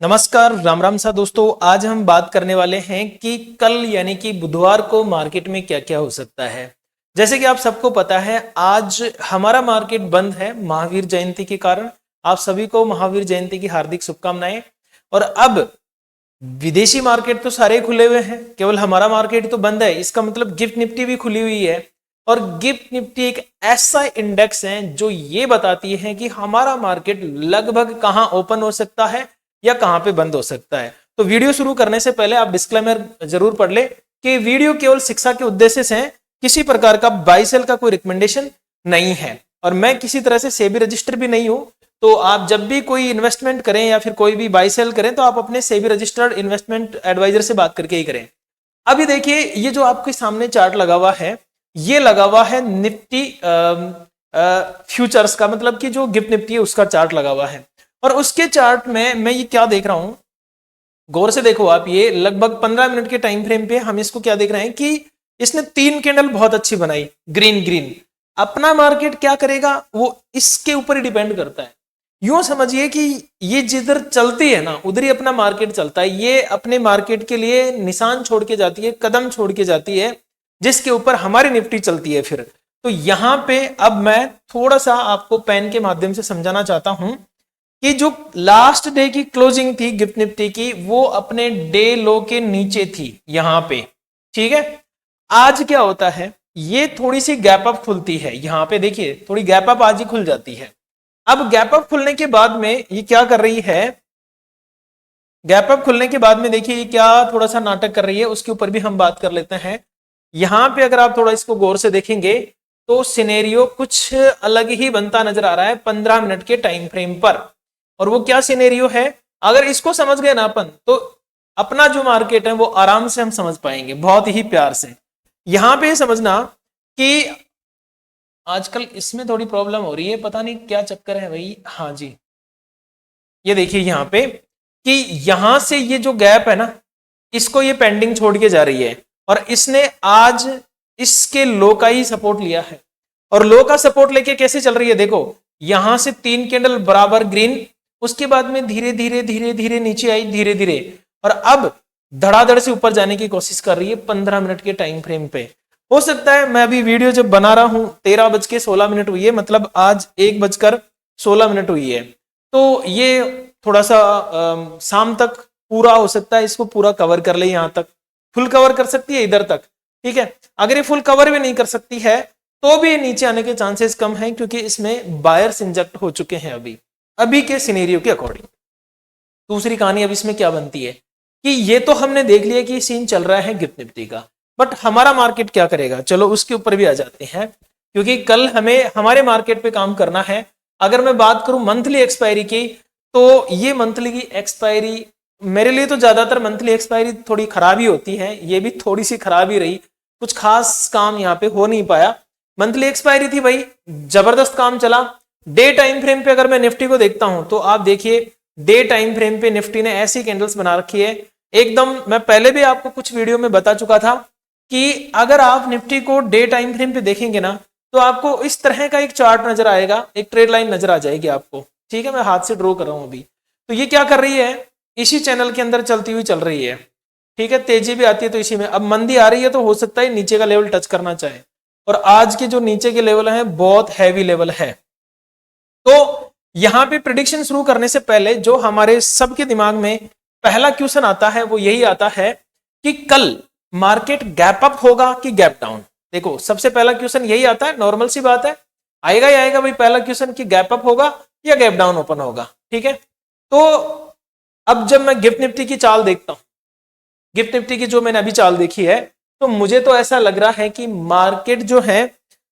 नमस्कार, राम राम सा दोस्तों। आज हम बात करने वाले हैं कि कल यानी कि बुधवार को मार्केट में क्या क्या हो सकता है। जैसे कि आप सबको पता है, आज हमारा मार्केट बंद है महावीर जयंती के कारण। आप सभी को महावीर जयंती की हार्दिक शुभकामनाएं। और अब विदेशी मार्केट तो सारे खुले हुए हैं, केवल हमारा मार्केट तो बंद है। इसका मतलब गिफ्ट निफ्टी भी खुली हुई है। और गिफ्ट निफ्टी एक ऐसा इंडेक्स है जो ये बताती है कि हमारा मार्केट लगभग कहां ओपन हो सकता है या कहां पे बंद हो सकता है। तो वीडियो शुरू करने से पहले आप डिस्क्लेमर जरूर पढ़ ले कि वीडियो केवल शिक्षा के उद्देश्य से है, किसी प्रकार का बाय सेल का कोई रिकमेंडेशन नहीं है। और मैं किसी तरह से सेबी रजिस्टर भी नहीं हूं। तो आप जब भी कोई इन्वेस्टमेंट करें या फिर कोई भी बाय सेल करें तो आप अपने सेबी रजिस्टर्ड इन्वेस्टमेंट एडवाइजर से बात करके ही करें। अभी देखिए, ये जो आपके सामने चार्ट लगा हुआ है, ये लगा हुआ है निफ्टी फ्यूचर्स का, मतलब कि जो गिफ्ट निफ्टी है उसका चार्ट लगा हुआ है। और उसके चार्ट में मैं ये क्या देख रहा हूं, गौर से देखो आप। ये लगभग 15 मिनट के टाइम फ्रेम पे हम इसको क्या देख रहे हैं कि इसने 3 कैंडल बहुत अच्छी बनाई, ग्रीन ग्रीन। अपना मार्केट क्या करेगा वो इसके ऊपर ही डिपेंड करता है। यूं समझिए कि ये जिधर चलती है ना उधर ही अपना मार्केट चलता है। ये अपने मार्केट के लिए निशान छोड़ के जाती है, कदम छोड़ के जाती है, जिसके ऊपर हमारी निफ्टी चलती है फिर। तो यहां पे अब मैं थोड़ा सा आपको पेन के माध्यम से समझाना चाहता हूं कि जो लास्ट डे की क्लोजिंग थी गिफ्ट निफ्टी की, वो अपने डे लो के नीचे थी यहां पे। ठीक है, आज क्या होता है, ये थोड़ी सी गैप अप खुलती है। यहां पे देखिए थोड़ी गैप अप आज ही खुल जाती है। अब गैप अप खुलने के बाद में ये क्या कर रही है, गैप अप खुलने के बाद में देखिए ये क्या थोड़ा सा नाटक कर रही है, उसके ऊपर भी हम बात कर लेते हैं। यहां पे अगर आप थोड़ा इसको गौर से देखेंगे तो सिनेरियो कुछ अलग ही बनता नजर आ रहा है 15 मिनट के टाइम फ्रेम पर। और वो क्या सिनेरियो है, अगर इसको समझ गए ना अपन, तो अपना जो मार्केट है वो आराम से हम समझ पाएंगे, बहुत ही प्यार से। यहां पे समझना कि आजकल इसमें थोड़ी प्रॉब्लम हो रही है, पता नहीं क्या चक्कर है भाई। हाँ जी, ये देखिए यहां पे कि यहां से ये जो गैप है ना, इसको ये पेंडिंग छोड़ के जा रही है। और इसने आज इसके लो का ही सपोर्ट लिया है। और लो का सपोर्ट लेके कैसे चल रही है, देखो यहां से 3 कैंडल बराबर ग्रीन, उसके बाद में धीरे धीरे धीरे धीरे नीचे आई, धीरे धीरे, और अब धड़ाधड़ से ऊपर जाने की कोशिश कर रही है 15 मिनट के टाइम फ्रेम पे। हो सकता है, मैं अभी वीडियो जब बना रहा हूं 13:16 हुई है, मतलब आज 1:16 हुई है। तो ये थोड़ा सा शाम तक पूरा हो सकता है, इसको पूरा कवर कर ले, यहां तक फुल कवर कर सकती है इधर तक। ठीक है, अगर ये फुल कवर भी नहीं कर सकती है तो भी नीचे आने के चांसेस कम हैं, क्योंकि इसमें बायर्स इंजेक्ट हो चुके हैं अभी के सिनेरियो के अकॉर्डिंग। दूसरी कहानी अब इसमें क्या बनती है कि ये तो हमने देख लिया कि सीन चल रहा है गिफ्ट निफ्टी का, बट हमारा मार्केट क्या करेगा, चलो उसके ऊपर भी आ जाते हैं, क्योंकि कल हमें हमारे मार्केट पे काम करना है। अगर मैं बात करूं मंथली एक्सपायरी की, तो ये मंथली की एक्सपायरी मेरे लिए तो ज्यादातर मंथली एक्सपायरी थोड़ी खराब ही होती है। ये भी थोड़ी सी खराब ही रही, कुछ खास काम यहाँ पे हो नहीं पाया। मंथली एक्सपायरी थी भाई, जबरदस्त काम चला। डे टाइम फ्रेम पे अगर मैं निफ्टी को देखता हूं तो आप देखिए डे टाइम फ्रेम पे निफ्टी ने ऐसी कैंडल्स बना रखी है एकदम। मैं पहले भी आपको कुछ वीडियो में बता चुका था कि अगर आप निफ्टी को डे टाइम फ्रेम पे देखेंगे ना, तो आपको इस तरह का एक चार्ट नजर आएगा, एक ट्रेड लाइन नजर आ जाएगी आपको। ठीक है, मैं हाथ से ड्रॉ कर रहा हूं अभी। तो ये क्या कर रही है, इसी चैनल के अंदर चलती हुई चल रही है। ठीक है, तेजी भी आती है तो इसी में। अब मंदी आ रही है तो हो सकता है नीचे का लेवल टच करना चाहे, और आज के जो नीचे के लेवल है बहुत हैवी लेवल है। तो यहां पे प्रिडिक्शन शुरू करने से पहले जो हमारे सबके दिमाग में पहला क्वेश्चन आता है वो यही आता है कि कल मार्केट गैप अप होगा कि गैप डाउन। देखो सबसे पहला क्वेश्चन यही आता है, नॉर्मल सी बात है, आएगा ही आएगा भाई पहला क्वेश्चन कि गैप अप होगा या गैप डाउन ओपन होगा। ठीक है, तो अब जब मैं गिफ्ट निफ्टी की चाल देखता हूं, गिफ्ट निफ्टी की जो मैंने अभी चाल देखी है, तो मुझे तो ऐसा लग रहा है कि मार्केट जो है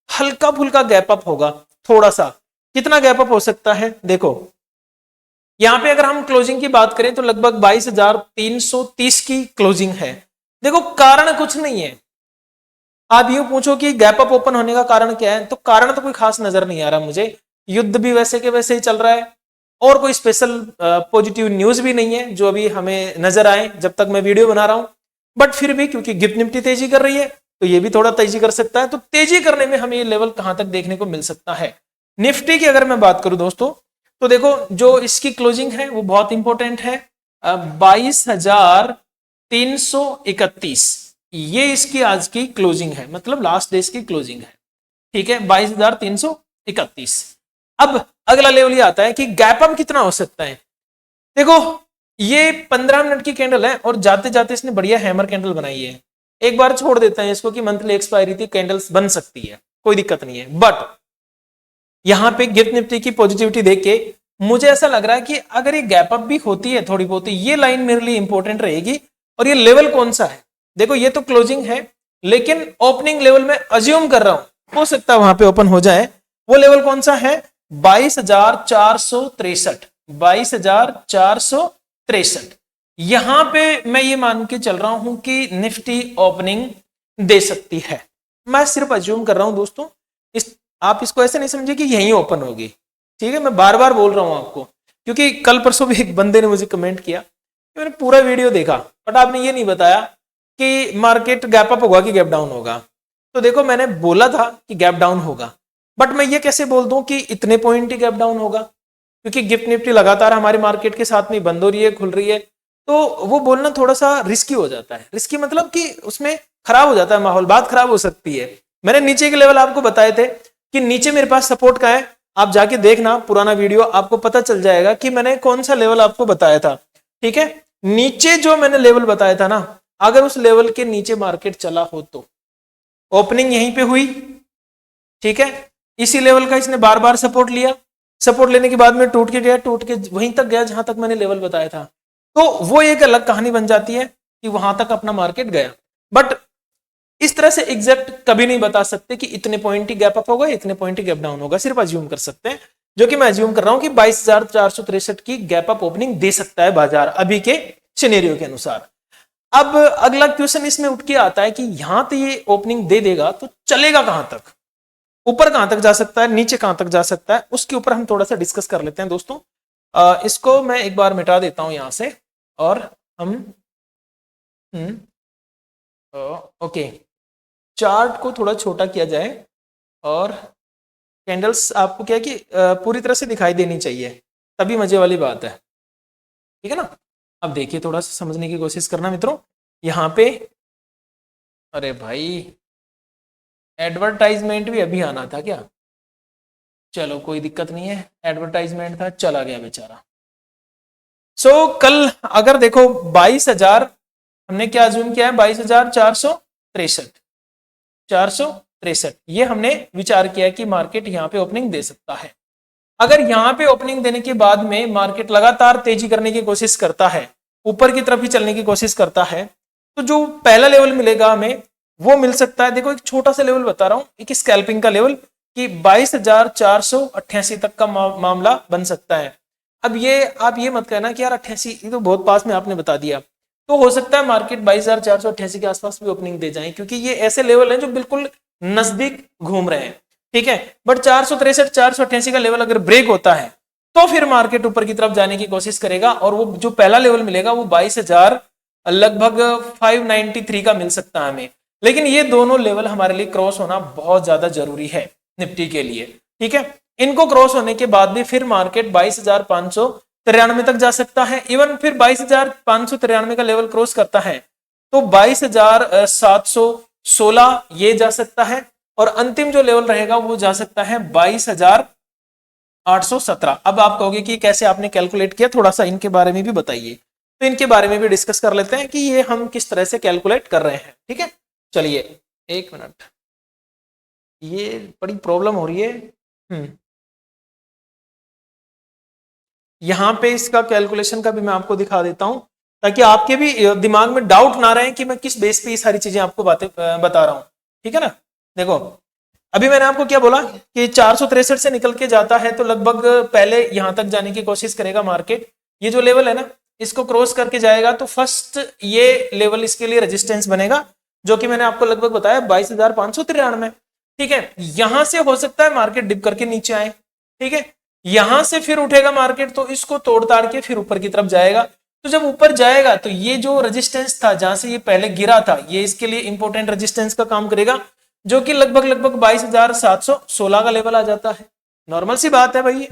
हल्का फुल्का गैप अप होगा थोड़ा सा। कितना गैप अप हो सकता है, देखो यहां पे अगर हम क्लोजिंग की बात करें तो लगभग 22,330 की क्लोजिंग है। देखो कारण कुछ नहीं है। आप यूं पूछो कि गैप अप ओपन होने का कारण क्या है, तो कारण तो कोई खास नजर नहीं आ रहा मुझे। युद्ध भी वैसे के वैसे ही चल रहा है, और कोई स्पेशल पॉजिटिव न्यूज भी नहीं है जो अभी हमें नजर आए जब तक मैं वीडियो बना रहा हूं। बट फिर भी क्योंकि गिफ्ट निफ्टी तेजी कर रही है तो ये भी थोड़ा तेजी कर सकता है। तो तेजी करने में हमें ये लेवल कहां तक देखने को मिल सकता है। निफ्टी की अगर मैं बात करूं दोस्तों, तो देखो जो इसकी क्लोजिंग है वो बहुत इंपॉर्टेंट है। 22,331, ये इसकी आज की क्लोजिंग है, मतलब लास्ट डेज की क्लोजिंग है। ठीक है, 22,331। अब अगला लेवल ये आता है कि गैप अप कितना हो सकता है। देखो ये 15 मिनट की कैंडल है और जाते जाते इसने बढ़िया हैमर कैंडल बनाई है। एक बार छोड़ देते हैं इसको कि मंथली एक्सपायरी थी, कैंडल्स बन सकती है, कोई दिक्कत नहीं है। बट यहां पे गिफ्ट निफ्टी की पॉजिटिविटी देख के मुझे ऐसा लग रहा है कि अगर ये गैप अप भी होती है थोड़ी बहुत, ये लाइन मेरे लिए इंपॉर्टेंट रहेगी। और ये लेवल कौन सा है, देखो ये तो क्लोजिंग है, लेकिन ओपनिंग लेवल में अज्यूम कर रहा हूं हो सकता है वहां पे ओपन हो जाए। वो लेवल कौन सा है, 22,463, 22,463। यहां पे मैं ये मान के चल रहा हूं कि निफ्टी ओपनिंग दे सकती है। मैं सिर्फ अज्यूम कर रहा हूं दोस्तों, आप इसको ऐसे नहीं समझे कि यहीं ओपन होगी। ठीक है, मैं बार बार बोल रहा हूं आपको, क्योंकि कल परसों भी एक बंदे ने मुझे कमेंट किया कि मैंने पूरा वीडियो देखा बट आपने ये नहीं बताया कि मार्केट गैप अप होगा कि गैप डाउन होगा। तो देखो मैंने बोला था कि गैप डाउन होगा, बट मैं ये कैसे बोल दूं कि इतने पॉइंट ही गैप डाउन होगा, क्योंकि गिफ्ट निफ्टी लगातार हमारी मार्केट के साथ में बंद हो रही है, खुल रही है। तो वो बोलना थोड़ा सा रिस्की हो जाता है। रिस्की मतलब कि उसमें खराब हो जाता है माहौल, बात खराब हो सकती है। मैंने नीचे के लेवल आपको बताए थे कि नीचे मेरे पास सपोर्ट का है, आप जाके देखना पुराना वीडियो, आपको पता चल जाएगा कि मैंने कौन सा लेवल आपको बताया था। ठीक है, नीचे जो मैंने लेवल बताया था ना, अगर उस लेवल के नीचे मार्केट चला हो तो ओपनिंग यहीं पे हुई। ठीक है, इसी लेवल का इसने बार बार सपोर्ट लिया, सपोर्ट लेने के बाद में टूट के गया, टूट के वहीं तक गया जहां तक मैंने लेवल बताया था। तो वो एक अलग कहानी बन जाती है कि वहां तक अपना मार्केट गया। बट इस तरह से एग्जैक्ट कभी नहीं बता सकते कि इतने पॉइंट ही गैप अप होगा, इतने पॉइंट ही गैप डाउन होगा, सिर्फ अज्यूम कर सकते हैं, जो कि मैं अज्यूम कर रहा हूं कि 22,463 की गैप अप ओपनिंग दे सकता है बाजार अभी के सिनेरियो के अनुसार। अब अगला क्वेश्चन इसमें उठ के आता है कि यहां तो ये ओपनिंग दे देगा तो चलेगा कहां तक, ऊपर कहां तक जा सकता है, नीचे कहां तक जा सकता है, उसके ऊपर हम थोड़ा सा डिस्कस कर लेते हैं दोस्तों। इसको मैं एक बार मिटा देता हूं यहां से और हम ओके चार्ट को थोड़ा छोटा किया जाए और कैंडल्स आपको क्या है कि पूरी तरह से दिखाई देनी चाहिए, तभी मजे वाली बात है। ठीक है ना। अब देखिए थोड़ा सा समझने की कोशिश करना मित्रों, यहां पे अरे भाई एडवर्टाइजमेंट भी अभी आना था क्या, चलो कोई दिक्कत नहीं है, एडवर्टाइजमेंट था चला गया बेचारा। कल अगर देखो 22,000 हमने क्या अज्यूम किया है, 22,463 ये हमने विचार किया कि मार्केट यहां पे ओपनिंग दे सकता है। अगर यहां पे ओपनिंग देने के बाद में मार्केट लगातार तेजी करने की कोशिश करता है, ऊपर की तरफ ही चलने की कोशिश करता है, तो जो पहला लेवल मिलेगा हमें वो मिल सकता है। देखो एक छोटा सा लेवल बता रहा हूं, एक स्कैल्पिंग का लेवल कि 22,488 तक का मामला बन सकता है। अब ये आप ये मत कहना कि यार 88 ये तो बहुत पास में आपने बता दिया, तो हो सकता है मार्केट 22,488 के आसपास भी ओपनिंग दे जाए, क्योंकि ये ऐसे लेवल हैं जो बिल्कुल नजदीक घूम रहे हैं। ठीक है, बट 463 488 का लेवल अगर ब्रेक होता है तो फिर मार्केट ऊपर की तरफ जाने की कोशिश करेगा, और वो जो पहला लेवल मिलेगा वो 22,000 लगभग 593 का मिल सकता है हमें। लेकिन ये दोनों लेवल हमारे लिए क्रॉस होना बहुत ज्यादा जरूरी है निफ्टी के लिए। ठीक है, इनको क्रॉस होने के बाद भी फिर मार्केट 22,593 तक जा सकता है। इवन फिर 22,593 का लेवल क्रॉस करता है तो 22,716 ये जा सकता है, और अंतिम जो लेवल रहेगा वो जा सकता है 22,817। अब आप कहोगे कि कैसे आपने कैलकुलेट किया, थोड़ा सा इनके बारे में भी बताइए। तो इनके बारे में भी डिस्कस कर लेते हैं कि ये हम किस तरह से कैलकुलेट कर रहे हैं। ठीक है, चलिए एक मिनट, ये बड़ी प्रॉब्लम हो रही है। यहां पे इसका कैलकुलेशन का भी मैं आपको दिखा देता हूं, ताकि आपके भी दिमाग में डाउट ना रहे कि मैं किस बेस पे ये सारी चीजें आपको बातें बता रहा हूं। ठीक है ना। देखो अभी मैंने आपको क्या बोला कि 463 से निकल के जाता है तो लगभग पहले यहां तक जाने की कोशिश करेगा मार्केट। ये जो लेवल है ना, इसको क्रॉस करके जाएगा तो फर्स्ट ये लेवल इसके लिए रेजिस्टेंस बनेगा, जो कि मैंने आपको लगभग बताया 22,593। ठीक है, यहां से हो सकता है मार्केट डिप करके नीचे आए। ठीक है, यहां से फिर उठेगा मार्केट तो इसको तोड़ ताड़ के फिर ऊपर की तरफ जाएगा। तो जब ऊपर जाएगा तो ये जो रेजिस्टेंस था जहां से ये पहले गिरा था, ये इसके लिए इंपॉर्टेंट रेजिस्टेंस का काम करेगा, जो कि लगभग 22,716 का लेवल आ जाता है। नॉर्मल सी बात है भाई।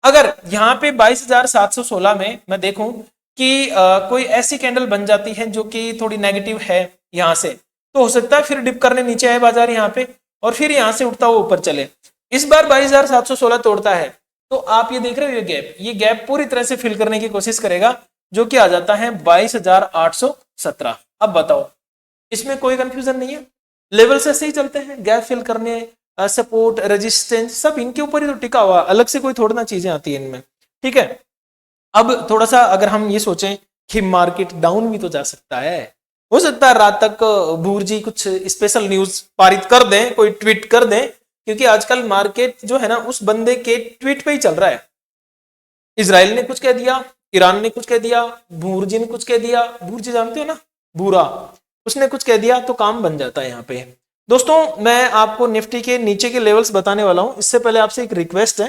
अगर यहाँ पे 22,716 में मैं देखूं कि कोई ऐसी कैंडल बन जाती है जो कि थोड़ी नेगेटिव है यहाँ से, तो हो सकता है फिर डिप करने नीचे आए बाजार यहाँ पे और फिर यहाँ से उठता हुआ ऊपर चले। इस बार 22,716 तोड़ता है, तो आप ये देख रहे हो ये गैप पूरी तरह से फिल करने की कोशिश करेगा, जो कि आ जाता है 22,817। अब बताओ, इसमें कोई कंफ्यूजन नहीं है, लेवल से ऐसे ही चलते हैं, गैप फिल करने, सपोर्ट, रेजिस्टेंस, सब इनके ऊपर ही तो टिका हुआ, अलग से कोई थोड़ी ना चीजें आती है इनमें। ठीक है, अब थोड़ा सा अगर हम ये सोचें कि मार्केट डाउन भी तो जा सकता है, हो सकता है रात तक बूर जी कुछ स्पेशल न्यूज पारित कर दें, कोई ट्वीट कर दें, क्योंकि आजकल मार्केट जो है ना उस बंदे के ट्वीट पे ही चल रहा है। इजराइल ने कुछ कह दिया, ईरान ने कुछ कह दिया, बूर जी ने कुछ कह दिया, बूर जी जानते हो ना, बूरा, उसने कुछ कह दिया तो काम बन जाता है यहाँ पे। दोस्तों मैं आपको निफ्टी के नीचे के लेवल्स बताने वाला हूं, इससे पहले आपसे एक रिक्वेस्ट है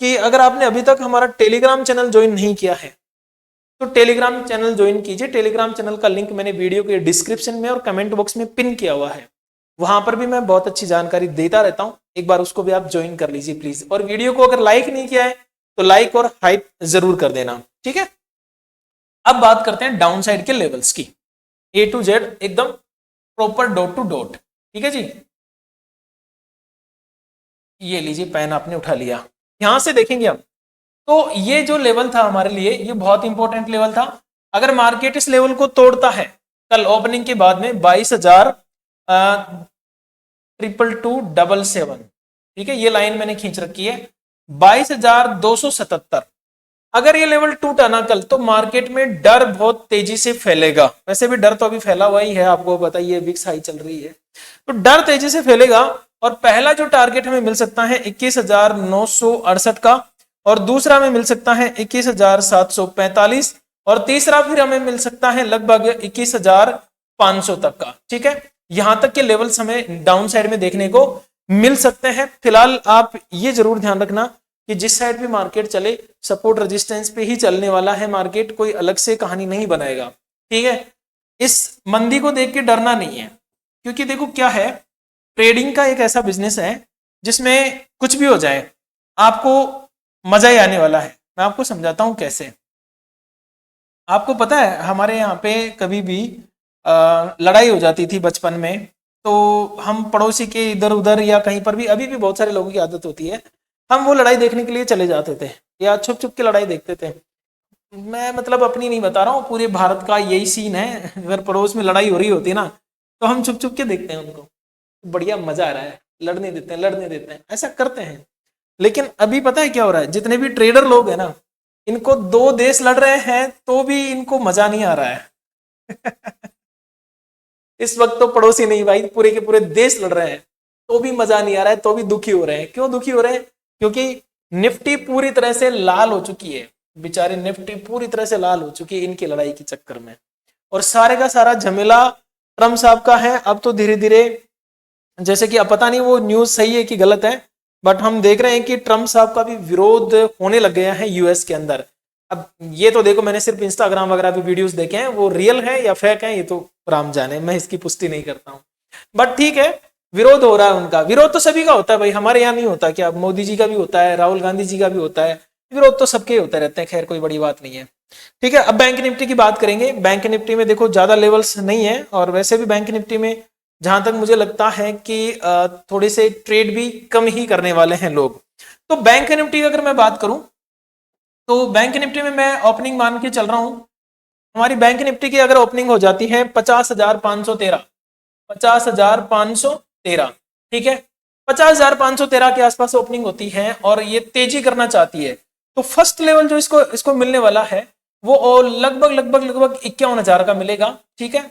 कि अगर आपने अभी तक हमारा टेलीग्राम चैनल ज्वाइन नहीं किया है तो टेलीग्राम चैनल ज्वाइन कीजिए। टेलीग्राम चैनल का लिंक मैंने वीडियो के डिस्क्रिप्शन में और कमेंट बॉक्स में पिन किया हुआ है, वहां पर भी मैं बहुत अच्छी जानकारी देता रहता हूं, एक बार उसको भी आप ज्वाइन कर लीजिए प्लीज। और वीडियो को अगर लाइक नहीं किया है तो लाइक और हाइप जरूर कर देना, ठीक है। अब बात करते हैं डाउन साइड के लेवल्स की, ए टू जेड एकदम प्रॉपर डॉट टू डॉट, ठीक है जी। ये लीजिए पेन आपने उठा लिया, यहां से देखेंगे हम, तो ये जो लेवल था हमारे लिए ये बहुत इंपॉर्टेंट लेवल था। अगर मार्केट इस लेवल को तोड़ता है कल ओपनिंग के बाद में 22,222,777, ठीक है, ये लाइन मैंने खींच रखी है 22,277। अगर ये लेवल टूटा ना कल तो मार्केट में डर बहुत तेजी से फैलेगा, वैसे भी डर तो अभी फैला हुआ ही है, आपको बताइए विक्स हाई चल रही है, तो डर तेजी से फैलेगा। और पहला जो टारगेट हमें मिल सकता है 21,968 का, और दूसरा हमें मिल सकता है 21,745, और तीसरा फिर हमें मिल सकता है लगभग 21,500 तक का, ठीक है। यहां तक के लेवल्स हमें डाउन साइड में देखने को मिल सकते हैं। फिलहाल आप ये जरूर ध्यान रखना कि जिस साइड भी मार्केट चले सपोर्ट रेजिस्टेंस पे ही चलने वाला है मार्केट, कोई अलग से कहानी नहीं बनाएगा, ठीक है। इस मंदी को देख के डरना नहीं है, क्योंकि देखो क्या है, ट्रेडिंग का एक ऐसा बिजनेस है जिसमें कुछ भी हो जाए आपको मजा ही आने वाला है। मैं आपको समझाता हूं कैसे। आपको पता है हमारे यहाँ पे कभी भी लड़ाई हो जाती थी बचपन में, तो हम पड़ोसी के इधर उधर या कहीं पर भी, अभी भी बहुत सारे लोगों की आदत होती है, हम वो लड़ाई देखने के लिए चले जाते थे या छुप छुप के लड़ाई देखते थे। मैं मतलब अपनी नहीं बता रहा हूँ, पूरे भारत का यही सीन है, अगर पड़ोस में लड़ाई हो रही होती है ना तो हम छुप छुप के देखते हैं उनको, बढ़िया मजा आ रहा है, लड़ने देते हैं, ऐसा करते हैं। लेकिन अभी पता है क्या हो रहा है, जितने भी ट्रेडर लोग हैं ना, इनको दो देश लड़ रहे हैं तो भी इनको मजा नहीं आ रहा है। इस वक्त तो पड़ोसी नहीं भाई, पूरे के पूरे देश लड़ रहे हैं तो भी मजा नहीं आ रहा है, तो भी दुखी हो रहे हैं। क्यों दुखी हो रहे हैं? क्योंकि निफ्टी पूरी तरह से लाल हो चुकी है, बेचारे निफ्टी पूरी तरह से लाल हो चुकी है इनकी लड़ाई के चक्कर में, और सारे का सारा झमेला ट्रम्प साहब का है। अब तो धीरे धीरे, जैसे कि अब पता नहीं वो न्यूज सही है कि गलत है, बट हम देख रहे हैं कि ट्रम्प साहब का भी विरोध होने लग गया है यूएस के अंदर। अब ये तो देखो, मैंने सिर्फ इंस्टाग्राम वगैरह पे वीडियोस देखे हैं, वो रियल है या फेक है ये तो राम जाने, मैं इसकी पुष्टि नहीं करता हूँ, बट ठीक है, विरोध हो रहा है उनका। विरोध तो सभी का होता है भाई, हमारे यहाँ नहीं होता क्या? मोदी जी का भी होता है, राहुल गांधी जी का भी होता है, विरोध तो सबके होते रहते हैं, खैर कोई बड़ी बात नहीं है, ठीक है। अब बैंक निफ्टी की बात करेंगे। बैंक निफ्टी में देखो ज्यादा लेवल्स नहीं है, और वैसे भी बैंक निफ्टी में जहां तक मुझे लगता है कि थोड़े से ट्रेड भी कम ही करने वाले हैं लोग। तो बैंक निफ्टी की अगर मैं बात करूं तो बैंक निफ्टी में मैं ओपनिंग मान के चल रहा हूं, हमारी बैंक निफ्टी की अगर ओपनिंग हो जाती है 50,513, 50,513, ठीक है, 50,513 के आसपास ओपनिंग होती है और ये तेजी करना चाहती है, तो फर्स्ट लेवल जो इसको इसको मिलने वाला है वो लगभग लगभग लगभग 51,000 का मिलेगा, ठीक है।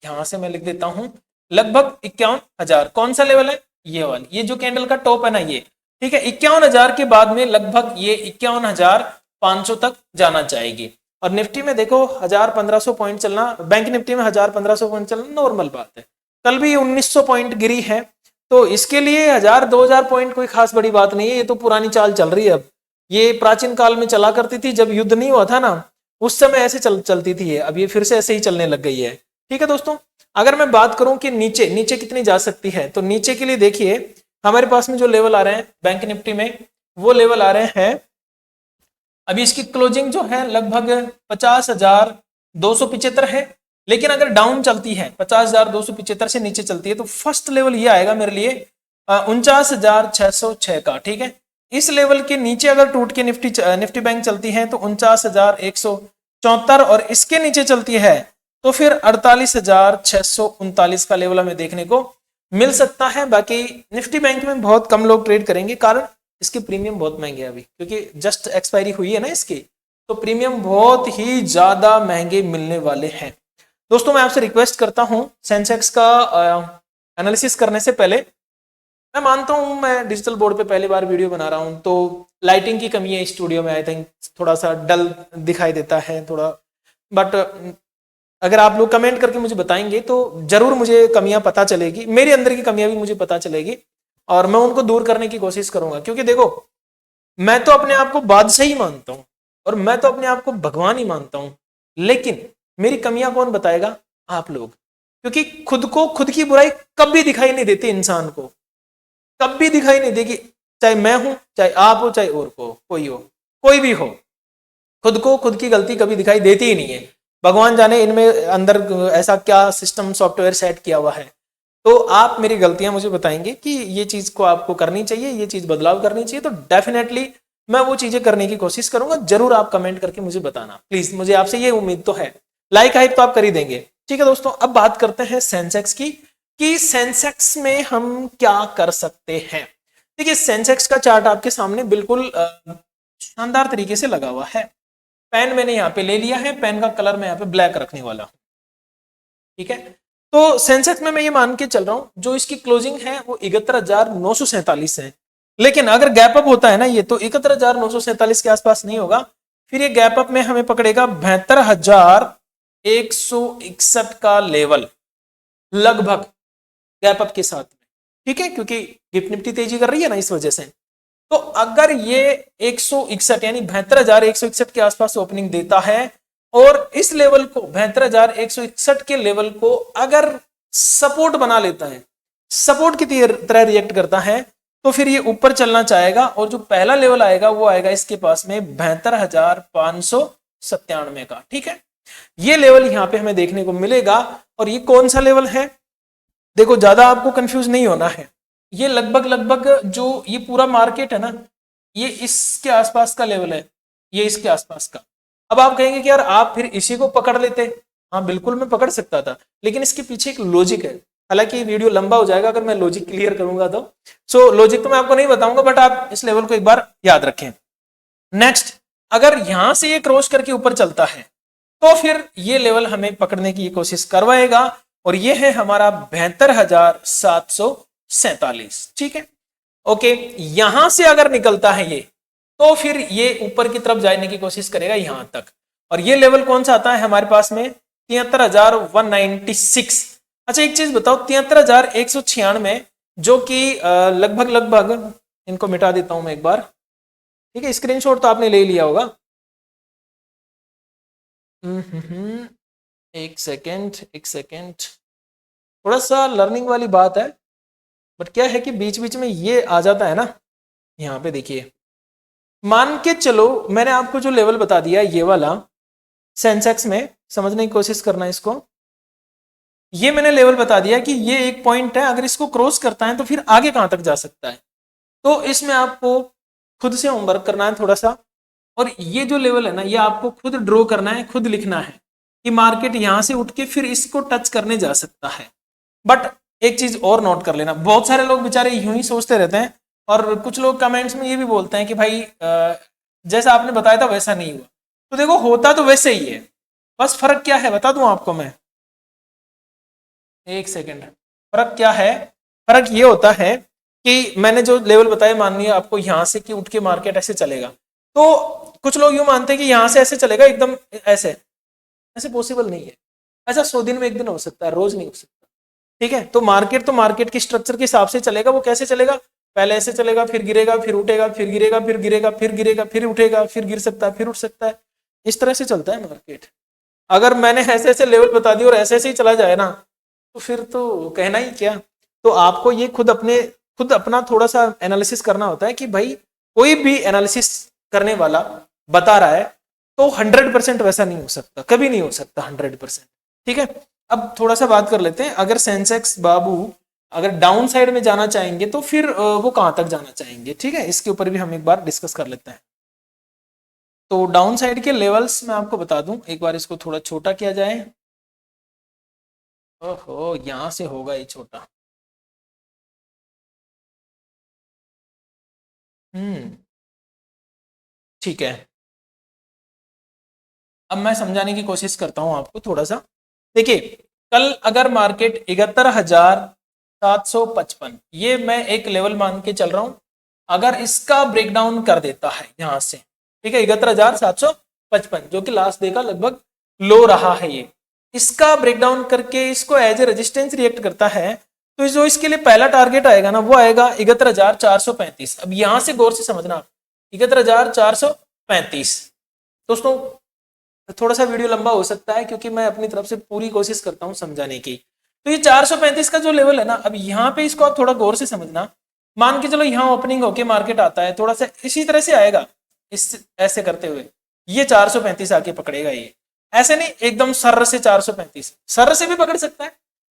यहां से मैं लिख देता हूं लगभग 51,000। कौन सा लेवल है? ये वाला, ये जो कैंडल का टॉप है ना ये, ठीक है। 51,000 के बाद में लगभग ये 51,500 तक जाना चाहेगी। और निफ्टी में देखो 1,000-1,500 पॉइंट चलना, बैंक निफ्टी में 1,000-1,500 पॉइंट चलना नॉर्मल बात है। कल भी 1,900 पॉइंट गिरी है, तो इसके लिए 1,000-2,000 पॉइंट कोई खास बड़ी बात नहीं है, ये तो पुरानी चाल चल रही है। अब ये प्राचीन काल में चला करती थी, जब युद्ध नहीं हुआ था ना उस समय ऐसे चलती थी, अब ये फिर से ऐसे ही चलने लग गई है, ठीक है दोस्तों। अगर मैं बात करूं कि नीचे नीचे कितनी जा सकती है, तो नीचे के लिए देखिए हमारे पास में जो लेवल आ रहे हैं बैंक निफ्टी में, वो लेवल आ रहे हैं अभी इसकी क्लोजिंग जो है लगभग 50,275 है, लेकिन अगर डाउन चलती है 50,275 से नीचे चलती है तो फर्स्ट लेवल ये आएगा मेरे लिए 49,606 का। ठीक है, इस लेवल के नीचे अगर टूट के निफ्टी बैंक चलती है तो 49,174, और इसके नीचे चलती है तो फिर 48,639 का लेवल हमें देखने को मिल सकता है। बाकी निफ्टी बैंक में बहुत कम लोग ट्रेड करेंगे, कारण इसके प्रीमियम बहुत महंगे हैं अभी, क्योंकि जस्ट एक्सपायरी हुई है ना इसकी, तो प्रीमियम बहुत ही ज्यादा महंगे मिलने वाले हैं। दोस्तों मैं आपसे रिक्वेस्ट करता हूं, सेंसेक्स का एनालिसिस करने से पहले, मैं मानता हूं मैं डिजिटल बोर्ड पे पहली बार वीडियो बना रहा हूं तो लाइटिंग की कमी है स्टूडियो में, आई थिंक थोड़ा सा डल दिखाई देता है थोड़ा, बट अगर आप लोग कमेंट करके मुझे बताएंगे तो जरूर मुझे कमियां पता चलेगी, मेरे अंदर की कमियां भी मुझे पता चलेगी और मैं उनको दूर करने की कोशिश करूंगा। क्योंकि देखो, मैं तो अपने आप को बादशाह ही मानता हूं और मैं तो अपने आप को भगवान ही मानता हूं, लेकिन मेरी कमियां कौन बताएगा? आप लोग। क्योंकि खुद को, खुद की बुराई कभी दिखाई नहीं देती इंसान को, कभी दिखाई नहीं देगी, चाहे मैं हूं, चाहे आप हो, चाहे और कोई हो, कोई भी हो, खुद को खुद की गलती कभी दिखाई देती ही नहीं है। भगवान जाने इनमें अंदर ऐसा क्या सिस्टम सॉफ्टवेयर सेट किया हुआ है। तो आप मेरी गलतियां मुझे बताएंगे कि ये चीज को आपको करनी चाहिए, ये चीज बदलाव करनी चाहिए, तो डेफिनेटली मैं वो चीजें करने की कोशिश करूंगा। जरूर आप कमेंट करके मुझे बताना प्लीज, मुझे आपसे ये उम्मीद तो है। लाइक हाइप तो आप कर ही देंगे। ठीक है दोस्तों, अब बात करते हैं सेंसेक्स की, कि सेंसेक्स में हम क्या कर सकते हैं। देखिए, सेंसेक्स का चार्ट आपके सामने बिल्कुल शानदार तरीके से लगा हुआ है। पेन मैंने यहाँ पे ले लिया है, पेन का कलर मैं यहाँ पे ब्लैक रखने वाला हूँ। ठीक है, तो सेंसेक्स में मैं ये मान के चल रहा हूँ जो इसकी क्लोजिंग है वो 71,947 है, लेकिन अगर गैप अप होता है ना ये, तो 71,947 के आसपास नहीं होगा, फिर ये गैप अप में हमें पकड़ेगा 72,161 का लेवल लगभग गैप अप के साथ में। ठीक है, क्योंकि गिफ्ट निफ्टी तेजी कर रही है ना, इस वजह से। तो अगर ये 161 यानी 72,161 के आसपास ओपनिंग देता है और इस लेवल को 72,161 के लेवल को अगर सपोर्ट बना लेता है, सपोर्ट की तरह रिएक्ट करता है, तो फिर ये ऊपर चलना चाहेगा और जो पहला लेवल आएगा वो आएगा इसके पास में 72,597 का। ठीक है, ये लेवल यहां पे हमें देखने को मिलेगा। और ये कौन सा लेवल है? देखो, ज्यादा आपको कंफ्यूज नहीं होना है, ये लगभग जो ये पूरा मार्केट है ना, ये इसके आसपास का लेवल है, ये इसके आसपास का। अब आप कहेंगे कि यार आप फिर इसी को पकड़ लेते। हाँ बिल्कुल मैं पकड़ सकता था, लेकिन इसके पीछे एक लॉजिक है। हालांकि वीडियो लंबा हो जाएगा अगर मैं लॉजिक क्लियर करूंगा तो। सो लॉजिक तो मैं आपको नहीं बताऊंगा, बट आप इस लेवल को एक बार याद रखें। नेक्स्ट, अगर यहां से ये क्रॉस करके ऊपर चलता है तो फिर ये लेवल हमें पकड़ने की कोशिश करवाएगा, और ये है हमारा 72,747। ठीक है, ओके, यहां से अगर निकलता है ये, तो फिर ये ऊपर की तरफ जाने की कोशिश करेगा यहां तक। और ये लेवल कौन सा आता है हमारे पास में? 73,196। अच्छा एक चीज बताओ, 73,196 जो कि लगभग इनको मिटा देता हूं मैं एक बार। ठीक है, स्क्रीनशॉट तो आपने ले लिया होगा। एक सेकेंड, थोड़ा सा लर्निंग वाली बात है, बट क्या है कि बीच बीच में ये आ जाता है ना। यहाँ पे देखिए, मान के चलो मैंने आपको जो लेवल बता दिया ये वाला, सेंसेक्स में समझने की कोशिश करना इसको। ये मैंने लेवल बता दिया कि ये एक पॉइंट है, अगर इसको क्रॉस करता है तो फिर आगे कहां तक जा सकता है। तो इसमें आपको खुद से होमवर्क करना है थोड़ा सा, और ये जो लेवल है ना, ये आपको खुद ड्रॉ करना है, खुद लिखना है कि मार्केट यहां से उठ के फिर इसको टच करने जा सकता है। बट एक चीज और नोट कर लेना, बहुत सारे लोग बेचारे यूं ही सोचते रहते हैं, और कुछ लोग कमेंट्स में ये भी बोलते हैं कि भाई जैसा आपने बताया था वैसा नहीं हुआ। तो देखो, होता तो वैसे ही है, बस फर्क क्या है बता दूं आपको मैं। एक सेकेंड, फर्क क्या है? फर्क ये होता है कि मैंने जो लेवल बताया, मानिए आपको यहां से कि उठ के मार्केट ऐसे चलेगा, तो कुछ लोग यूं मानते हैं कि यहां से ऐसे चलेगा एकदम ऐसे पॉसिबल नहीं है। ऐसा 100 दिन में एक दिन हो सकता है, रोज नहीं हो सकता। ठीक है, तो मार्केट के स्ट्रक्चर के हिसाब से चलेगा। वो कैसे चलेगा? पहले ऐसे चलेगा, फिर गिरेगा, फिर उठेगा, फिर गिरेगा, फिर गिरेगा, फिर गिरेगा, फिर उठेगा, फिर गिर सकता है, फिर उठ सकता है। इस तरह से चलता है मार्केट। अगर मैंने ऐसे ऐसे लेवल बता दिए और ऐसे ऐसे ही चला जाए ना, तो फिर तो कहना ही क्या। तो आपको ये खुद अपना थोड़ा सा एनालिसिस करना होता है कि भाई कोई भी एनालिसिस करने वाला बता रहा है, तो 100% वैसा नहीं हो सकता, कभी नहीं हो सकता 100%। ठीक है, अब थोड़ा सा बात कर लेते हैं, अगर सेंसेक्स बाबू अगर डाउन साइड में जाना चाहेंगे तो फिर वो कहां तक जाना चाहेंगे। ठीक है, इसके ऊपर भी हम एक बार डिस्कस कर लेते हैं। तो डाउन साइड के लेवल्स मैं आपको बता दूं, एक बार इसको थोड़ा छोटा किया जाए। ओहो, यहां से होगा ये छोटा। ठीक है, अब मैं समझाने की कोशिश करता हूं आपको थोड़ा सा। देखिए, कल अगर मार्केट 71,755, ये मैं एक लेवल मान के चल रहा हूं, अगर इसका ब्रेकडाउन कर देता है यहां से, ठीक है, 71,755 जो कि लास्ट डे का लगभग लो रहा है, ये इसका ब्रेकडाउन करके इसको एज ए रेजिस्टेंस रिएक्ट करता है, तो जो इसके लिए पहला टारगेट आएगा ना, वो आएगा 71,435। अब यहां से गौर से समझना, 71,435। दोस्तों, थोड़ा सा वीडियो लंबा हो सकता है क्योंकि मैं अपनी तरफ से पूरी कोशिश करता हूं समझाने की। तो ये 435 का जो लेवल है ना, अब यहाँ पे इसको आप थोड़ा गौर से समझना। मान के चलो यहाँ ओपनिंग होके मार्केट आता है, थोड़ा सा इसी तरह से आएगा, इस ऐसे करते हुए ये 435 आके पकड़ेगा। ये ऐसे नहीं एकदम सर से 435, सर से भी पकड़ सकता है,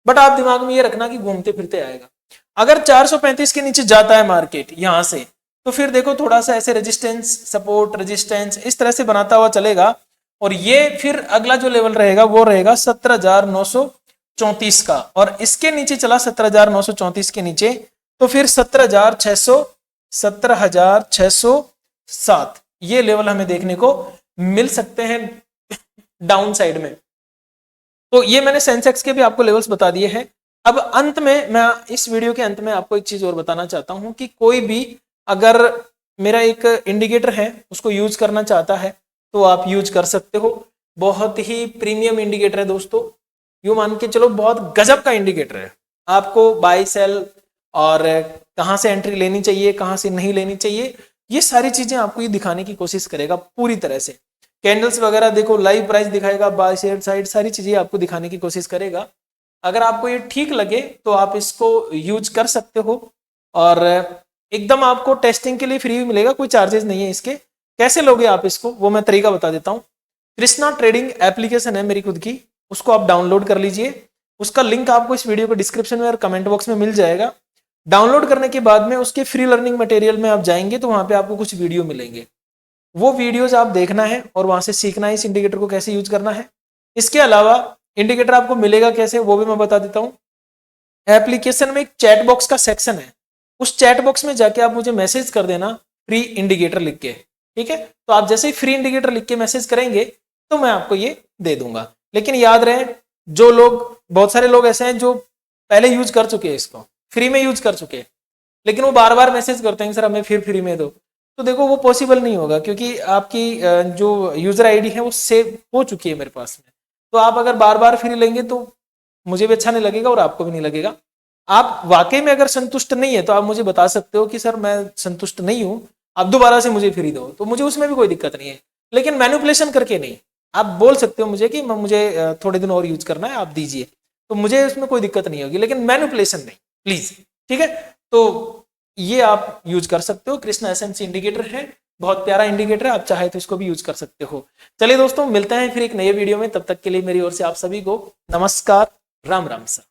बट आप दिमाग में ये रखना कि घूमते फिरते आएगा। अगर 435 के नीचे जाता है मार्केट यहां से, तो फिर देखो थोड़ा सा ऐसे रेजिस्टेंस सपोर्ट रेजिस्टेंस इस तरह से बनाता हुआ चलेगा, और ये फिर अगला जो लेवल रहेगा वो रहेगा 17,934 का, और इसके नीचे चला 17,934 के नीचे, तो फिर 17,607 ये लेवल हमें देखने को मिल सकते हैं डाउन साइड में। तो ये मैंने सेंसेक्स के भी आपको लेवल्स बता दिए हैं। अब अंत में मैं इस वीडियो के अंत में आपको एक चीज और बताना चाहता हूं कि कोई भी अगर मेरा एक इंडिकेटर है उसको यूज करना चाहता है तो आप यूज कर सकते हो। बहुत ही प्रीमियम इंडिकेटर है दोस्तों, यूं मान के चलो बहुत गजब का इंडिकेटर है। आपको बाय सेल और कहां से एंट्री लेनी चाहिए कहां से नहीं लेनी चाहिए, ये सारी चीजें आपको ये दिखाने की कोशिश करेगा पूरी तरह से। कैंडल्स वगैरह देखो, लाइव प्राइस दिखाएगा, बाय शेयर साइड सारी चीजें आपको दिखाने की कोशिश करेगा। अगर आपको ये ठीक लगे तो आप इसको यूज कर सकते हो, और एकदम आपको टेस्टिंग के लिए फ्री मिलेगा, कोई चार्जेस नहीं है इसके। कैसे लोगे आप इसको, वो मैं तरीका बता देता हूँ। कृष्णा ट्रेडिंग एप्लीकेशन है मेरी खुद की, उसको आप डाउनलोड कर लीजिए। उसका लिंक आपको इस वीडियो के डिस्क्रिप्शन में और कमेंट बॉक्स में मिल जाएगा। डाउनलोड करने के बाद में उसके फ्री लर्निंग मटेरियल में आप जाएंगे तो वहां पे आपको कुछ वीडियो मिलेंगे, वो वीडियोज आप देखना है और वहां से सीखना है इस इंडिकेटर को कैसे यूज करना है। इसके अलावा इंडिकेटर आपको मिलेगा कैसे वो भी मैं बता देता हूँ। एप्लीकेशन में एक चैट बॉक्स का सेक्शन है, उस चैट बॉक्स में जाके आप मुझे मैसेज कर देना फ्री इंडिकेटर लिख के, ठीक है। तो आप जैसे ही फ्री इंडिकेटर लिख के मैसेज करेंगे तो मैं आपको ये दे दूंगा। लेकिन याद रहे, जो लोग बहुत सारे लोग ऐसे हैं जो पहले यूज कर चुके हैं, इसको फ्री में यूज कर चुके हैं, लेकिन वो बार बार मैसेज करते हैं सर हमें फिर फ्री में दो, तो देखो वो पॉसिबल नहीं होगा क्योंकि आपकी जो यूजर आईडी है वो सेव हो चुकी है मेरे पास में। तो आप अगर बार बार फ्री लेंगे तो मुझे भी अच्छा नहीं लगेगा और आपको भी नहीं लगेगा। आप वाकई में अगर संतुष्ट नहीं है तो आप मुझे बता सकते हो कि सर मैं संतुष्ट नहीं हूं, आप दोबारा से मुझे फ्री दो, तो मुझे उसमें भी कोई दिक्कत नहीं है। लेकिन मैनिपुलेशन करके नहीं, आप बोल सकते हो मुझे कि मुझे थोड़े दिन और यूज करना है, आप दीजिए, तो मुझे उसमें कोई दिक्कत नहीं होगी, लेकिन मैनिपुलेशन नहीं प्लीज, ठीक है। तो ये आप यूज कर सकते हो। कृष्णा एसएमसी इंडिकेटर है, बहुत प्यारा इंडिकेटर है, आप चाहे तो इसको भी यूज कर सकते हो। चलिए दोस्तों, मिलते हैं फिर एक नए वीडियो में, तब तक के लिए मेरी ओर से आप सभी को नमस्कार, राम राम सा।